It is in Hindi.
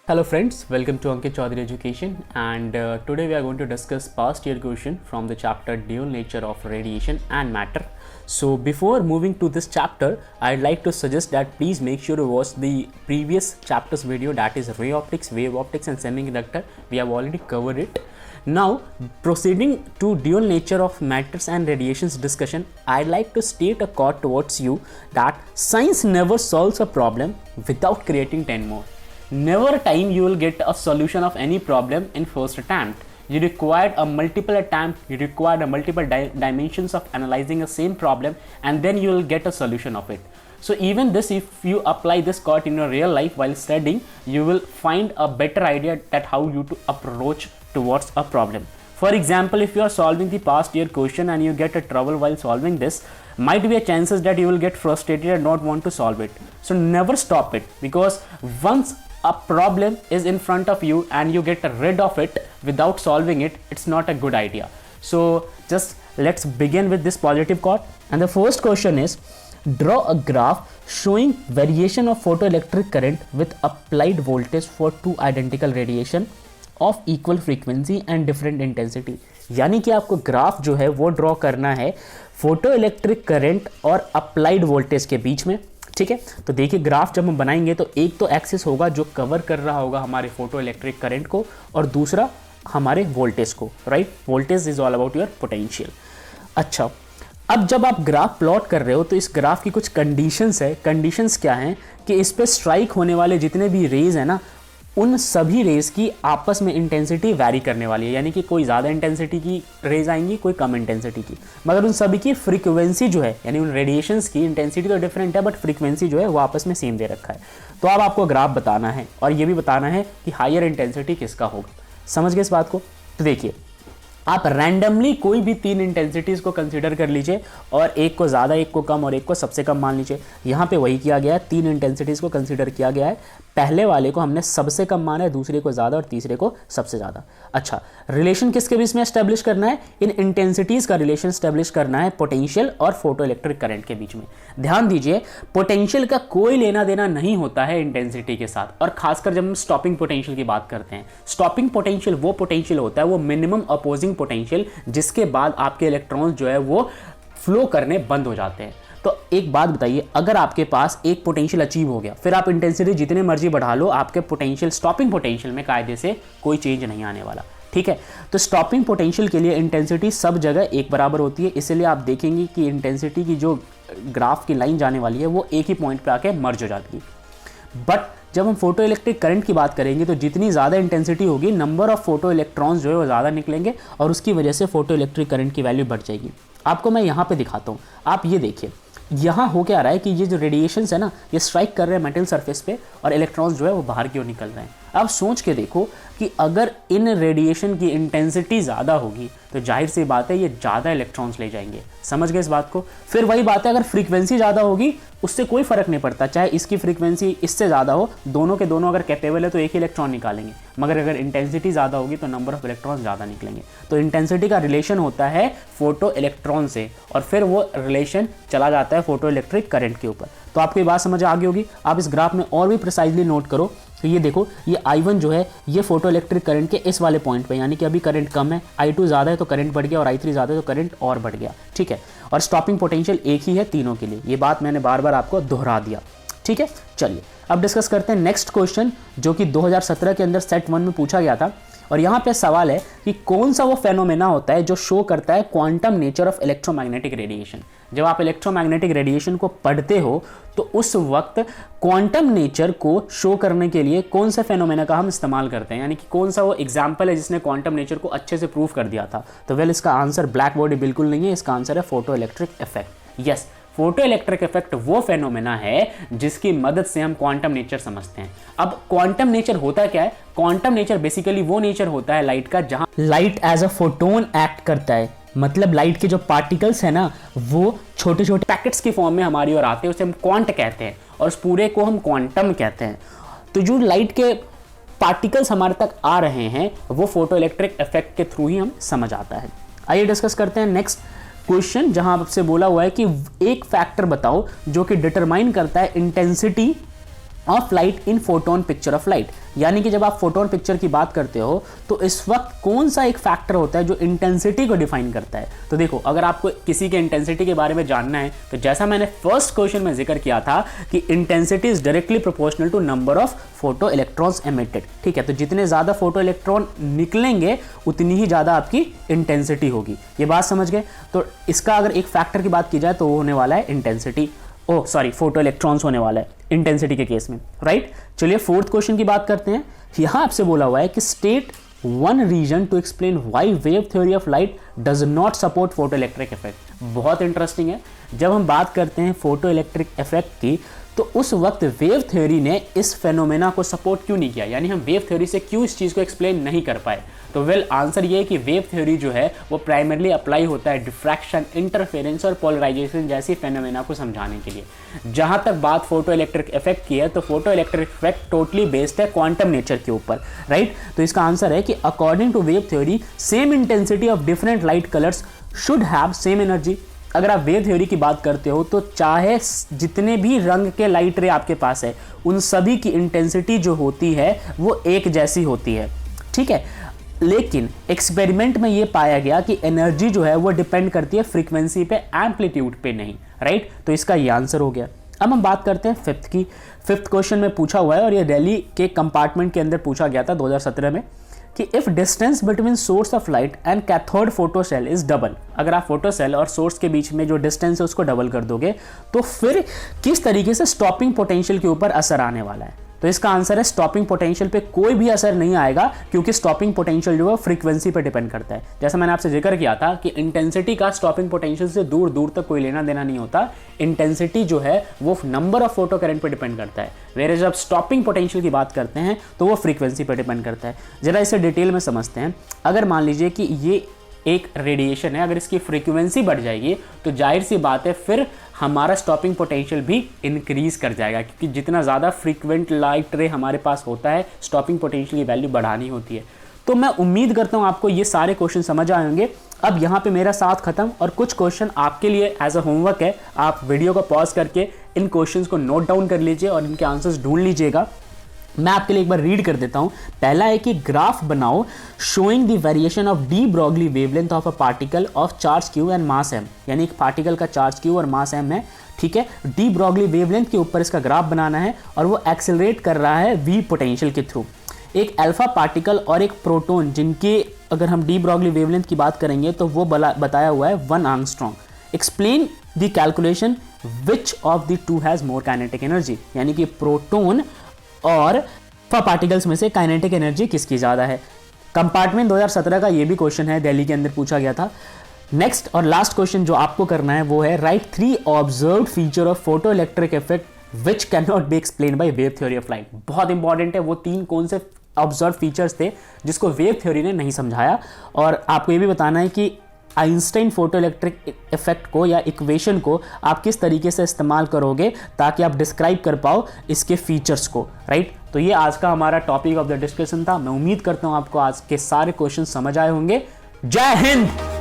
Hello friends, welcome to Ankit Chaudhary Education, and today we are going to discuss past year question from the chapter Dual Nature of Radiation and Matter. So before moving to this chapter, I'd like to suggest that please make sure to watch the previous chapters video, that is ray optics, wave optics and semiconductor. We have already covered it. Now proceeding to dual nature of matters and radiations discussion, I'd like to state a quote towards you that science never solves a problem without creating 10 more. Never a time you will get a solution of any problem in first attempt. You require a multiple attempt, you require a multiple dimensions of analyzing a same problem, and then you will get a solution of it. So even this, if you apply this quote in your real life while studying, you will find a better idea that how you to approach towards a problem. For example, if you are solving the past year question and you get a trouble while solving this, might be a chances that you will get frustrated and not want to solve it. So never stop it, because once a problem is in front of you and you get rid of it without solving it, it's not a good idea. So just let's begin with this positive quote. And the first question is, draw a graph showing variation of photoelectric current with applied voltage for two identical radiation of equal frequency and different intensity. यानी कि आपको ग्राफ जो है वो ड्रॉ करना है फोटो इलेक्ट्रिक करंट और अप्लाइड वोल्टेज के बीच में, ठीक है। तो देखिए ग्राफ जब हम बनाएंगे तो एक तो एक्सिस होगा जो कवर कर रहा होगा हमारे फोटो इलेक्ट्रिक करंट को, और दूसरा हमारे वोल्टेज को, right. Voltage is all about your potential. अच्छा, अब जब आप ग्राफ प्लॉट कर रहे हो तो इस ग्राफ की कुछ कंडीशंस है। कंडीशंस क्या हैं कि इस पे स्ट्राइक होने वाले जितने भी रेज है ना, उन सभी रेज की आपस में इंटेंसिटी वैरी करने वाली है, यानी कि कोई ज़्यादा इंटेंसिटी की रेज आएंगी, कोई कम इंटेंसिटी की, मगर उन सभी की फ्रीक्वेंसी जो है, यानी उन रेडिएशंस की इंटेंसिटी तो डिफरेंट है बट फ्रीक्वेंसी जो है वो आपस में सेम दे रखा है। तो अब आपको ग्राफ बताना है और ये भी बताना है कि हायर इंटेंसिटी किसका होगा। समझ गए इस बात को? तो देखिए, आप रैंडमली कोई भी तीन इंटेंसिटीज़ को कंसीडर कर लीजिए और एक को ज़्यादा, एक को कम और एक को सबसे कम मान लीजिए। यहाँ पे वही किया गया है, तीन इंटेंसिटीज़ को कंसीडर किया गया है। पहले वाले को हमने सबसे कम माना है, दूसरे को ज़्यादा और तीसरे को सबसे ज़्यादा। अच्छा, रिलेशन किसके बीच में एस्टेब्लिश करना है? इन इंटेंसिटीज़ का रिलेशन एस्टेब्लिश करना है पोटेंशियल और फोटो इलेक्ट्रिक करंट के बीच में। ध्यान दीजिए, पोटेंशियल का कोई लेना देना नहीं होता है इंटेंसिटी के साथ, और खासकर जब हम स्टॉपिंग पोटेंशियल की बात करते हैं। स्टॉपिंग पोटेंशियल वो पोटेंशियल होता है, वो मिनिमम अपोजिंग पोटेंशियल, जिसके बाद आपके इलेक्ट्रॉन्स जो है वो फ्लो करने बंद हो जाते हैं। तो एक बात बताइए, अगर आपके पास एक पोटेंशियल अचीव हो गया, फिर आप इंटेंसिटी जितने मर्जी बढ़ा लो, आपके पोटेंशियल स्टॉपिंग पोटेंशियल में कायदे से कोई चेंज नहीं आने वाला, ठीक है। तो स्टॉपिंग पोटेंशियल के लिए इंटेंसिटी सब जगह एक बराबर होती है, इसलिए आप देखेंगे कि इंटेंसिटी की जो ग्राफ की लाइन जाने वाली है वो एक ही पॉइंट पे आके मर्ज हो जाती है। बट जब हम फोटो इलेक्ट्रिक करंट की बात करेंगे तो जितनी ज़्यादा इंटेंसिटी होगी, नंबर ऑफ फोटो इलेक्ट्रॉन्स जो है वो ज़्यादा निकलेंगे और उसकी वजह से फोटो इलेक्ट्रिक करंट की वैल्यू बढ़ जाएगी। आपको मैं यहाँ पे दिखाता हूँ, आप ये देखिए, यहाँ हो क्या रहा है कि ये जो रेडिएशंस है ना, ये स्ट्राइक कर रहे हैं मेटल सरफेस पे और इलेक्ट्रॉन्स जो है वो बाहर की ओर निकल रहे हैं। अब सोच के देखो कि अगर इन रेडिएशन की इंटेंसिटी ज़्यादा होगी तो जाहिर सी बात है ये ज़्यादा इलेक्ट्रॉन्स ले जाएंगे। समझ गए इस बात को? फिर वही बात है, अगर फ्रीक्वेंसी ज़्यादा होगी उससे कोई फ़र्क नहीं पड़ता, चाहे इसकी फ्रीक्वेंसी इससे ज़्यादा हो, दोनों के दोनों अगर कैपेबल है तो एक ही इलेक्ट्रॉन निकालेंगे, मगर अगर इंटेंसिटी ज़्यादा होगी तो नंबर ऑफ इलेक्ट्रॉन ज़्यादा निकलेंगे। तो इंटेंसिटी का रिलेशन होता है फोटो इलेक्ट्रॉन से, और फिर वो रिलेशन चला जाता है फोटो इलेक्ट्रिक करंट के ऊपर। तो आपको ये बात समझ आ गई होगी। आप इस ग्राफ में और भी प्रिसाइजली नोट करो तो ये देखो, ये I1 जो है ये फोटो इलेक्ट्रिक करंट के इस वाले पॉइंट पे, यानी कि अभी करंट कम है, I2 ज़्यादा है तो करंट बढ़ गया, और I3 ज़्यादा है तो करंट और बढ़ गया, ठीक है। और स्टॉपिंग पोटेंशियल एक ही है तीनों के लिए, ये बात मैंने बार बार आपको दोहरा दिया, ठीक है। चलिए अब डिस्कस करते हैं नेक्स्ट क्वेश्चन, जो कि 2017 के अंदर सेट 1 में पूछा गया था। और यहाँ पे सवाल है कि कौन सा वो फेनोमेना होता है जो शो करता है quantum nature of electromagnetic radiation. जब आप इलेक्ट्रोमैग्नेटिक रेडिएशन को पढ़ते हो तो उस वक्त क्वांटम नेचर को शो करने के लिए कौन सा फेनोमेना का हम इस्तेमाल करते हैं, यानी कि कौन सा वो एग्जाम्पल है जिसने क्वांटम नेचर को अच्छे से प्रूव कर दिया था। तो वेल, इसका आंसर ब्लैक बॉडी बिल्कुल नहीं है, इसका आंसर है photo electric effect. Yes, photo electric effect वो फेनोमेना है जिसकी मदद से हम क्वांटम नेचर समझते हैं। अब क्वांटम नेचर होता क्या है? क्वांटम नेचर बेसिकली वो नेचर होता है लाइट का जहां light as a photon act करता है, मतलब लाइट के जो पार्टिकल्स है ना वो छोटे छोटे पैकेट्स की फॉर्म में हमारी ओर आते हैं, उसे हम क्वांट कहते हैं, और उस पूरे को हम क्वांटम कहते हैं। तो जो लाइट के पार्टिकल्स हमारे तक आ रहे हैं वो फोटो इलेक्ट्रिक इफेक्ट के थ्रू ही हम समझ आता है। आइए डिस्कस करते हैं नेक्स्ट क्वेश्चन, जहां आपसे बोला हुआ है कि एक फैक्टर बताओ जो कि डिटरमाइन करता है intensity of light in photon picture of light, यानी कि जब आप फोटोन पिक्चर की बात करते हो तो इस वक्त कौन सा एक फैक्टर होता है जो इंटेंसिटी को डिफाइन करता है। तो देखो, अगर आपको किसी के इंटेंसिटी के बारे में जानना है तो जैसा मैंने फर्स्ट क्वेश्चन में जिक्र किया था कि intensity is directly proportional to number of photoelectrons emitted. ठीक है, तो जितने ज्यादा फोटो इलेक्ट्रॉन निकलेंगे उतनी ही ज्यादा आपकी इंटेंसिटी होगी। ये बात समझ गए। तो इसका अगर एक फैक्टर की बात की जाए तो वो होने वाला है इंटेंसिटी, फोटो इलेक्ट्रॉन्स होने वाला है इंटेंसिटी के केस में, राइट। चलिए फोर्थ क्वेश्चन की बात करते हैं। यहां आपसे बोला हुआ है कि state one reason to explain why wave theory of light does not support photoelectric effect. बहुत इंटरेस्टिंग है। जब हम बात करते हैं फोटो इलेक्ट्रिक इफेक्ट की तो उस वक्त वेव थ्योरी ने इस फेनोमेना को सपोर्ट क्यों नहीं किया, यानी हम वेव थ्योरी से क्यों इस चीज को एक्सप्लेन नहीं कर पाए। तो आंसर ये है कि वेव थ्योरी जो है वो प्राइमरली अप्लाई होता है डिफ्रैक्शन, इंटरफेरेंस और पोलराइजेशन जैसी फेनोमेना को समझाने के लिए। जहां तक बात फोटो इलेक्ट्रिक इफेक्ट की है तो photoelectric effect totally based है क्वांटम नेचर के ऊपर, राइट। तो इसका आंसर है कि according to wave theory same intensity of different light colours should have same energy. अगर आप वेव थ्योरी की बात करते हो तो चाहे जितने भी रंग के लाइट रे आपके पास है उन सभी की इंटेंसिटी जो होती है वो एक जैसी होती है, ठीक है। लेकिन एक्सपेरिमेंट में ये पाया गया कि एनर्जी जो है वो डिपेंड करती है फ्रीक्वेंसी पे, एम्पलीट्यूड पे नहीं, राइट। तो इसका ये आंसर हो गया। अब हम बात करते हैं फिफ्थ की। फिफ्थ क्वेश्चन में पूछा हुआ है और ये दिल्ली के कंपार्टमेंट के अंदर पूछा गया था 2017 में कि if distance between source of light and cathode photo cell is double, अगर आप फोटो सेल और सोर्स के बीच में जो डिस्टेंस है उसको डबल कर दोगे तो फिर किस तरीके से स्टॉपिंग पोटेंशियल के ऊपर असर आने वाला है। तो इसका आंसर है स्टॉपिंग पोटेंशियल पे कोई भी असर नहीं आएगा, क्योंकि स्टॉपिंग पोटेंशियल जो है फ्रीक्वेंसी पे डिपेंड करता है। जैसा मैंने आपसे जिक्र किया था कि इंटेंसिटी का स्टॉपिंग पोटेंशियल से दूर दूर तक कोई लेना देना नहीं होता। इंटेंसिटी जो है वो नंबर ऑफ फोटो करंट पे डिपेंड करता है, वेरे जब स्टॉपिंग पोटेंशियल की बात करते हैं तो वो फ्रीक्वेंसी पे डिपेंड करता है। जरा इसे डिटेल में समझते हैं। अगर मान लीजिए कि ये एक रेडिएशन है, अगर इसकी फ्रीक्वेंसी बढ़ जाएगी तो जाहिर सी बात है फिर हमारा स्टॉपिंग पोटेंशियल भी इंक्रीज कर जाएगा, क्योंकि जितना ज़्यादा फ्रीक्वेंट लाइट रे हमारे पास होता है स्टॉपिंग पोटेंशियल की वैल्यू बढ़ानी होती है। तो मैं उम्मीद करता हूँ आपको ये सारे क्वेश्चन समझ आए होंगे। अब यहाँ पे मेरा साथ खत्म और कुछ क्वेश्चन आपके लिए एज अ होमवर्क है। आप वीडियो को पॉज करके इन क्वेश्चंस को नोट डाउन कर लीजिए और इनके आंसर्स ढूंढ लीजिएगा। मैं आपके लिए एक बार रीड कर देता हूं। पहला है कि ग्राफ बनाओ showing the variation of de Broglie wavelength of a particle of charge q and mass m, यानी एक पार्टिकल का चार्ज क्यू और मास एम है, ठीक है। डी ब्रॉगली वेवलेंथ के ऊपर इसका ग्राफ बनाना है और वो एक्सेलरेट कर रहा है वी पोटेंशियल के थ्रू। एक अल्फा पार्टिकल और एक प्रोटॉन, जिनके अगर हम डी ब्रॉगली वेवलेंथ की बात करेंगे तो वो बताया हुआ है 1 angstrom. Explain the calculation which of the two has more kinetic energy, यानी कि प्रोटॉन और अल्फा पार्टिकल्स में से काइनेटिक एनर्जी किसकी ज़्यादा है। कंपार्टमेंट 2017 का ये भी क्वेश्चन है, दिल्ली के अंदर पूछा गया था। नेक्स्ट और लास्ट क्वेश्चन जो आपको करना है वो है right 3 observed feature of photo electric effect which can not be explain by wave theory of light. बहुत इंपॉर्टेंट है, वो 3 कौन से ऑब्जर्व फीचर्स थे जिसको वेव थ्योरी ने नहीं समझाया। और आपको ये भी बताना है कि आइंस्टाइन फोटो इलेक्ट्रिक इफेक्ट को या इक्वेशन को आप किस तरीके से इस्तेमाल करोगे ताकि आप डिस्क्राइब कर पाओ इसके फीचर्स को, राइट। तो ये आज का हमारा टॉपिक ऑफ द डिस्कशन था। मैं उम्मीद करता हूं आपको आज के सारे क्वेश्चन समझ आए होंगे। जय हिंद।